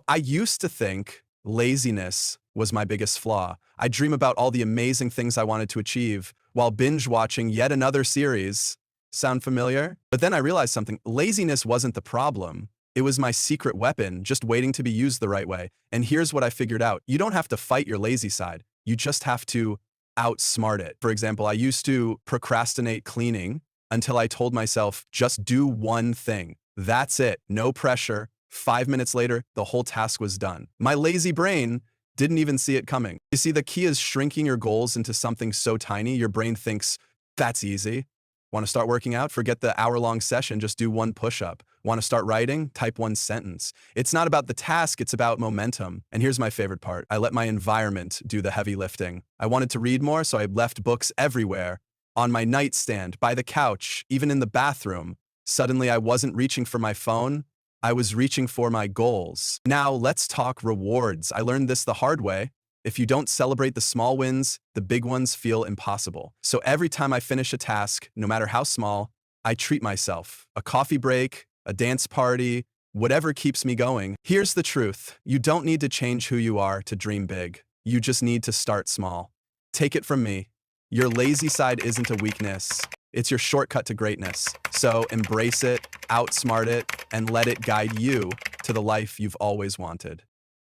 I used to think laziness was my biggest flaw. I dream about all the amazing things I wanted to achieve while binge watching yet another series. Sound familiar? But then I realized something. Laziness wasn't the problem. It was my secret weapon, just waiting to be used the right way. And here's what I figured out. You don't have to fight your lazy side. You just have to outsmart it. For example, I used to procrastinate cleaning until I told myself, just do one thing. That's it. No pressure. 5 minutes later, the whole task was done. My lazy brain didn't even see it coming. You see, the key is shrinking your goals into something so tiny, your brain thinks, that's easy. Want to start working out? Forget the hour-long session, just do one push-up. Want to start writing? Type one sentence. It's not about the task, it's about momentum. And here's my favorite part. I let my environment do the heavy lifting. I wanted to read more, so I left books everywhere. On my nightstand, by the couch, even in the bathroom. Suddenly, I wasn't reaching for my phone. I was reaching for my goals. Now, let's talk rewards. I learned this the hard way. If you don't celebrate the small wins, the big ones feel impossible. So every time I finish a task, no matter how small, I treat myself. A coffee break, a dance party, whatever keeps me going. Here's the truth. You don't need to change who you are to dream big. You just need to start small. Take it from me. Your lazy side isn't a weakness. It's your shortcut to greatness. So embrace it, outsmart it, and let it guide you to the life you've always wanted.